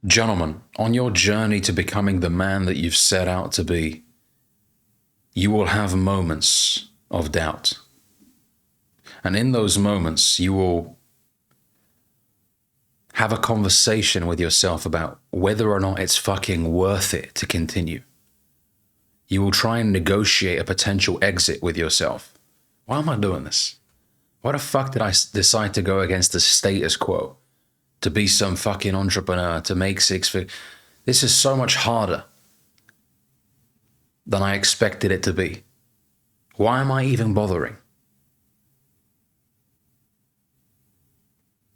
Gentlemen, on your journey to becoming the man that you've set out to be, you will have moments of doubt. And in those moments, you will have a conversation with yourself about whether or not it's fucking worth it to continue. You will try and negotiate a potential exit with yourself. Why am I doing this? Why the fuck did I decide to go against the status quo? To be some fucking entrepreneur, to make six figures. This is so much harder than I expected it to be. Why am I even bothering?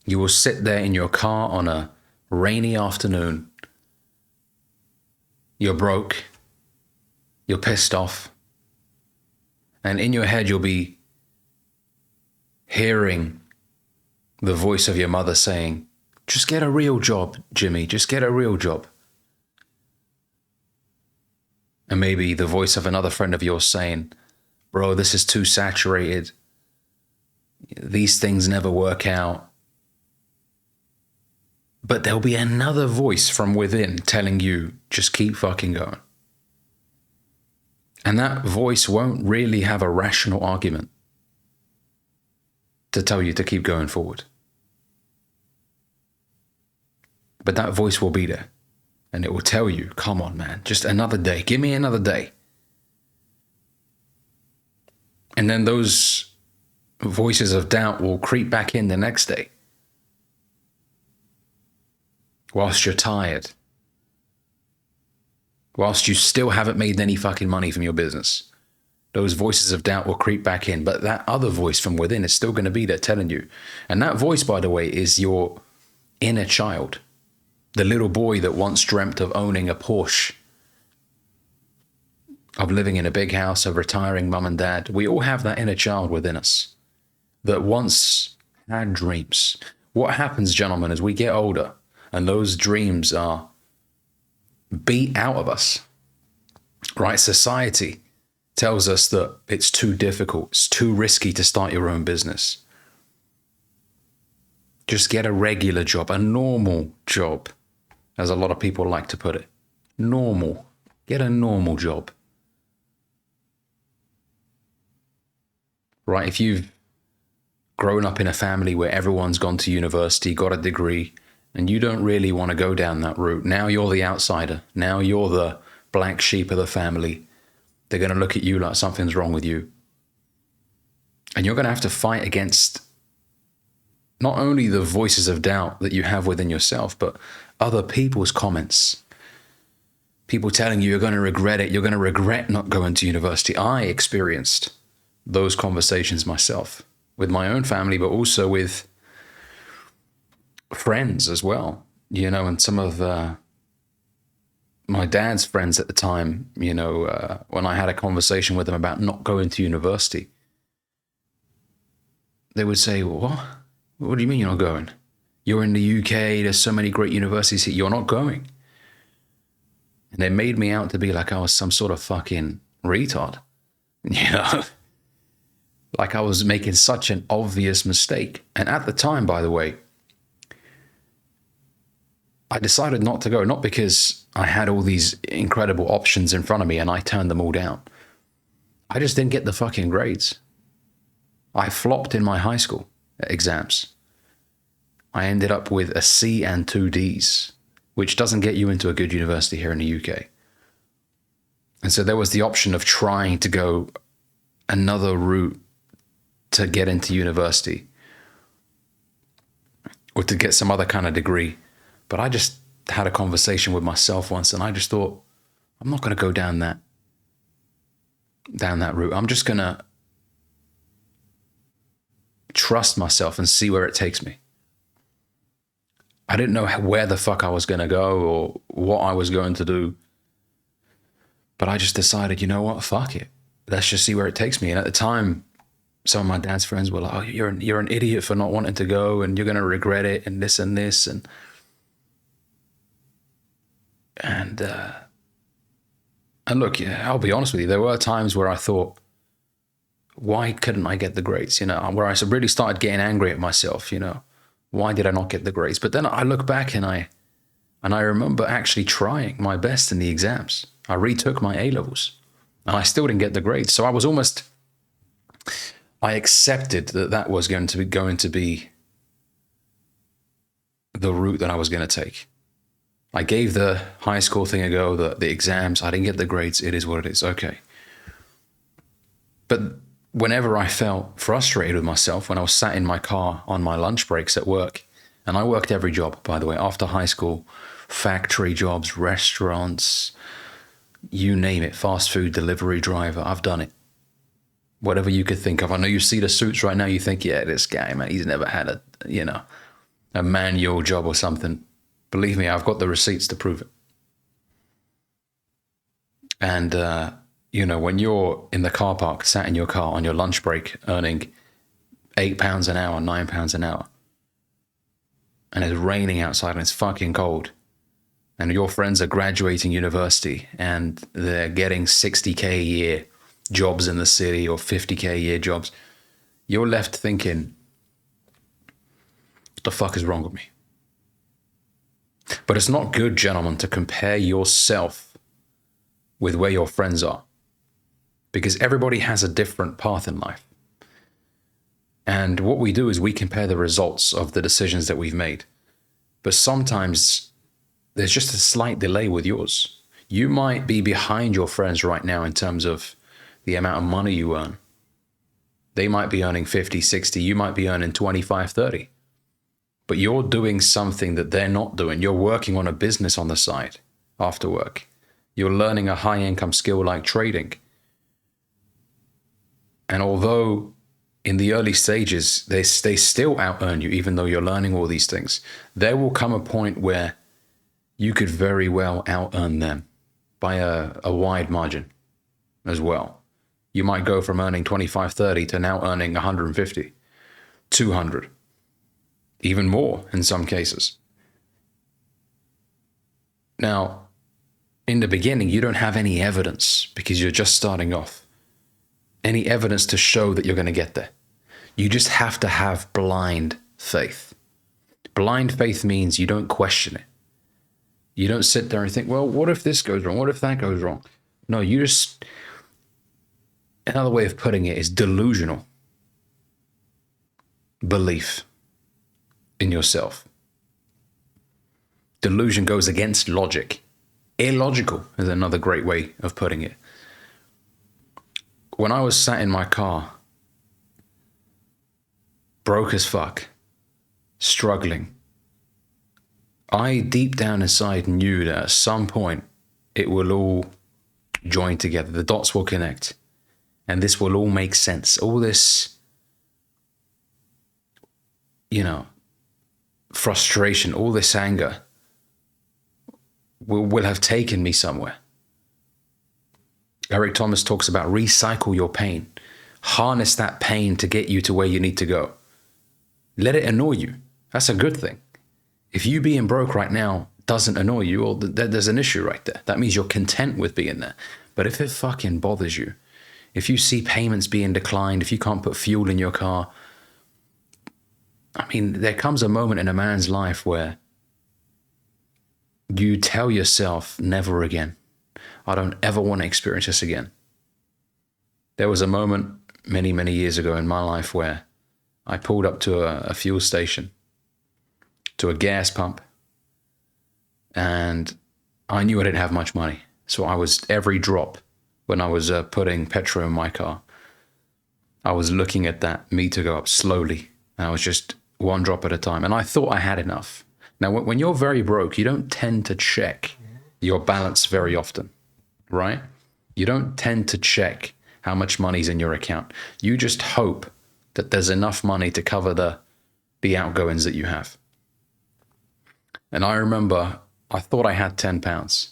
You will sit there in your car on a rainy afternoon. You're broke. You're pissed off. And in your head, you'll be hearing the voice of your mother saying, just get a real job, Jimmy, just get a real job. And maybe the voice of another friend of yours saying, bro, this is too saturated. These things never work out. But there'll be another voice from within telling you, just keep fucking going. And that voice won't really have a rational argument to tell you to keep going forward. But that voice will be there. And it will tell you, come on, man, just another day. Give me another day. And then those voices of doubt will creep back in the next day. Whilst you're tired. Whilst you still haven't made any fucking money from your business. Those voices of doubt will creep back in. But that other voice from within is still going to be there telling you. And that voice, by the way, is your inner child. The little boy that once dreamt of owning a Porsche, of living in a big house, of retiring mum and dad. We all have that inner child within us that once had dreams. What happens, gentlemen, as we get older and those dreams are beat out of us, right? Society tells us that it's too difficult, it's too risky to start your own business. Just get a regular job, a normal job. As a lot of people like to put it. Normal. Get a normal job. Right? If you've grown up in a family where everyone's gone to university, got a degree, and you don't really want to go down that route, now you're the outsider. Now you're the black sheep of the family. They're going to look at you like something's wrong with you. And you're going to have to fight against not only the voices of doubt that you have within yourself, but other people's comments. People telling you you're going to regret it. You're going to regret not going to university. I experienced those conversations myself with my own family, but also with friends as well. You know, and some of my dad's friends at the time, you know, when I had a conversation with them about not going to university, they would say, what? What do you mean you're not going? You're in the UK, there's so many great universities here, you're not going. And they made me out to be like I was some sort of fucking retard. You know? Like I was making such an obvious mistake. And at the time, by the way, I decided not to go, not because I had all these incredible options in front of me and I turned them all down. I just didn't get the fucking grades. I flopped in my high school exams. I ended up with a C and 2 Ds, which doesn't get you into a good university here in the UK. And so there was the option of trying to go another route to get into university or to get some other kind of degree. But I just had a conversation with myself once and I just thought, I'm not going to go down that route. I'm just going to trust myself and see where it takes me. I didn't know where the fuck I was going to go or what I was going to do. But I just decided, you know what? Fuck it. Let's just see where it takes me. And at the time, some of my dad's friends were like, oh, you're an idiot for not wanting to go and you're going to regret it and this and this. And look, yeah, I'll be honest with you. There were times where I thought, why couldn't I get the grades? You know, where I really started getting angry at myself, you know. Why did I not get the grades? But then I look back and I And I remember actually trying my best in the exams. I retook my A-levels and I still didn't get the grades. So I accepted that that was going to be the route that I was going to take. I gave the high school thing a go, the exams. I didn't get the grades. It is what it is. Okay. But whenever I felt frustrated with myself, when I was sat in my car on my lunch breaks at work, and I worked every job, by the way, after high school, factory jobs, restaurants, you name it, fast food delivery driver, I've done it. Whatever you could think of. I know you see the suits right now, you think, yeah, this guy, man, he's never had a manual job or something. Believe me, I've got the receipts to prove it. And, when you're in the car park, sat in your car on your lunch break, earning £8 an hour, £9 an hour, and it's raining outside and it's fucking cold, and your friends are graduating university and they're getting 60K a year jobs in the city or 50K a year jobs, you're left thinking, what the fuck is wrong with me? But it's not good, gentlemen, to compare yourself with where your friends are, because everybody has a different path in life. And what we do is we compare the results of the decisions that we've made. But sometimes there's just a slight delay with yours. You might be behind your friends right now in terms of the amount of money you earn. They might be earning 50, 60. You might be earning 25, 30. But you're doing something that they're not doing. You're working on a business on the side after work. You're learning a high income skill like trading. And although in the early stages, they still out-earn you, even though you're learning all these things, there will come a point where you could very well out-earn them by a wide margin as well. You might go from earning 25, 30 to now earning 150, 200, even more in some cases. Now, in the beginning, you don't have any evidence because you're just starting off. Any evidence to show that you're going to get there. You just have to have blind faith. Blind faith means you don't question it. You don't sit there and think, well, what if this goes wrong? What if that goes wrong? No, another way of putting it is delusional belief in yourself. Delusion goes against logic. Illogical is another great way of putting it. When I was sat in my car, broke as fuck, struggling, I deep down inside knew that at some point it will all join together. The dots will connect and this will all make sense. All this, frustration, all this anger will have taken me somewhere. Eric Thomas talks about recycle your pain. Harness that pain to get you to where you need to go. Let it annoy you. That's a good thing. If you being broke right now doesn't annoy you, well, there's an issue right there. That means you're content with being there. But if it fucking bothers you, if you see payments being declined, if you can't put fuel in your car, there comes a moment in a man's life where you tell yourself, never again. I don't ever want to experience this again. There was a moment many, many years ago in my life where I pulled up to a fuel station, to a gas pump, and I knew I didn't have much money. So every drop when I was putting petrol in my car, I was looking at that meter go up slowly, and I was just one drop at a time. And I thought I had enough. Now, when you're very broke, you don't tend to check your balance very often, right? You don't tend to check how much money's in your account. You just hope that there's enough money to cover the outgoings that you have. And I remember I thought I had £10.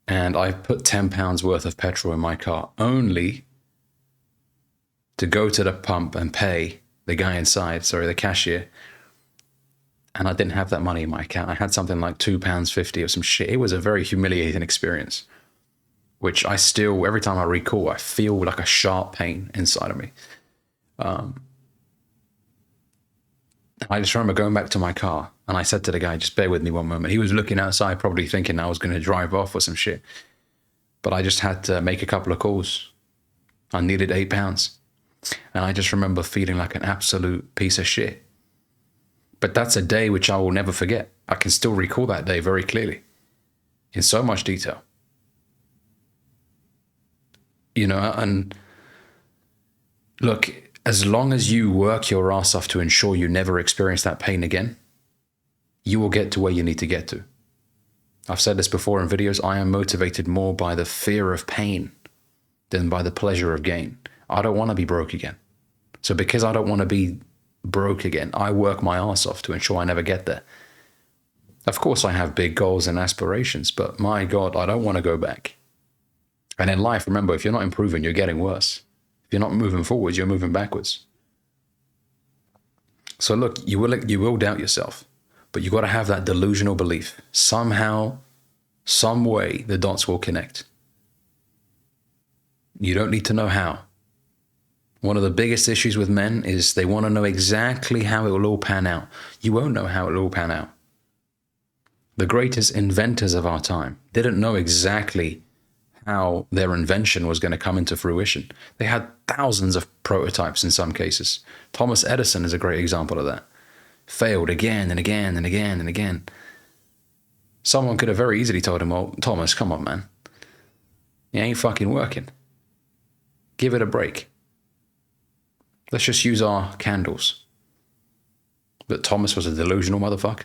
And I put £10 worth of petrol in my car, only to go to the pump and pay the guy inside, the cashier. And I didn't have that money in my account. I had something like £2.50 or some shit. It was a very humiliating experience, which I still, every time I recall, I feel like a sharp pain inside of me. I just remember going back to my car and I said to the guy, just bear with me one moment. He was looking outside, probably thinking I was going to drive off or some shit. But I just had to make a couple of calls. I needed £8. And I just remember feeling like an absolute piece of shit. But that's a day which I will never forget. I can still recall that day very clearly, in so much detail. You know, and look, as long as you work your ass off to ensure you never experience that pain again, you will get to where you need to get to. I've said this before in videos, I am motivated more by the fear of pain than by the pleasure of gain. I don't want to be broke again. So because I don't want to be broke again, I work my ass off to ensure I never get there. Of course, I have big goals and aspirations, but my God, I don't want to go back. And in life, remember, if you're not improving, you're getting worse. If you're not moving forwards, you're moving backwards. So look, you will doubt yourself, but you've got to have that delusional belief. Somehow, some way, the dots will connect. You don't need to know how. One of the biggest issues with men is they want to know exactly how it will all pan out. You won't know how it will all pan out. The greatest inventors of our time didn't know exactly how their invention was going to come into fruition. They had thousands of prototypes in some cases. Thomas Edison is a great example of that. Failed again and again and again and again. Someone could have very easily told him, well, Thomas, come on, man. It ain't fucking working. Give it a break. Let's just use our candles. But Thomas was a delusional motherfucker.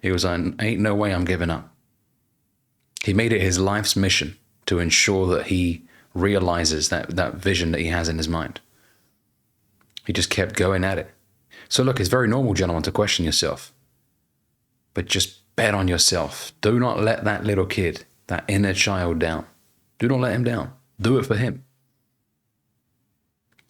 He was like, ain't no way I'm giving up. He made it his life's mission to ensure that he realizes that vision that he has in his mind. He just kept going at it. So look, it's very normal, gentlemen, to question yourself. But just bet on yourself. Do not let that little kid, that inner child down. Do not let him down. Do it for him.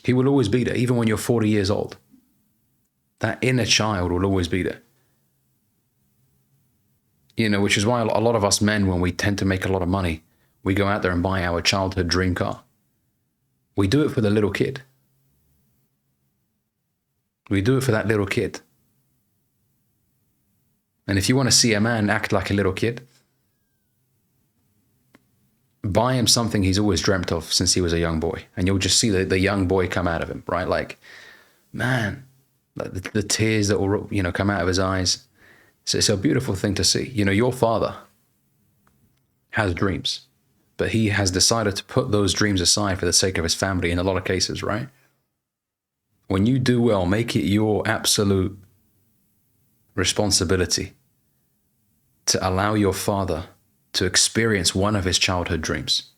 He will always be there, even when you're 40 years old. That inner child will always be there. You know, which is why a lot of us men, when we tend to make a lot of money, we go out there and buy our childhood dream car. We do it for the little kid. We do it for that little kid. And if you want to see a man act like a little kid, buy him something he's always dreamt of since he was a young boy. And you'll just see the young boy come out of him, right? Like, man, the tears that will, you know, come out of his eyes. So it's a beautiful thing to see. You know, your father has dreams, but he has decided to put those dreams aside for the sake of his family in a lot of cases, right? When you do well, make it your absolute responsibility to allow your father to experience one of his childhood dreams.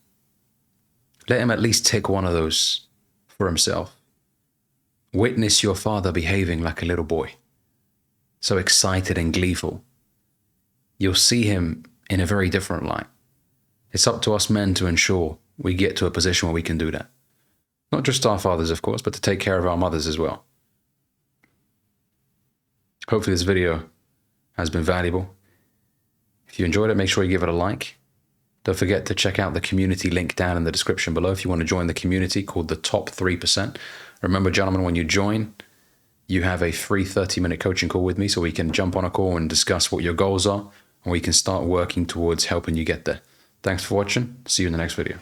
Let him at least tick one of those for himself. Witness your father behaving like a little boy, so excited and gleeful. You'll see him in a very different light. It's up to us men to ensure we get to a position where we can do that. Not just our fathers, of course, but to take care of our mothers as well. Hopefully this video has been valuable. If you enjoyed it, make sure you give it a like. Don't forget to check out the community link down in the description below if you want to join the community called the Top 3%. Remember, gentlemen, when you join, you have a free 30-minute coaching call with me so we can jump on a call and discuss what your goals are and we can start working towards helping you get there. Thanks for watching. See you in the next video.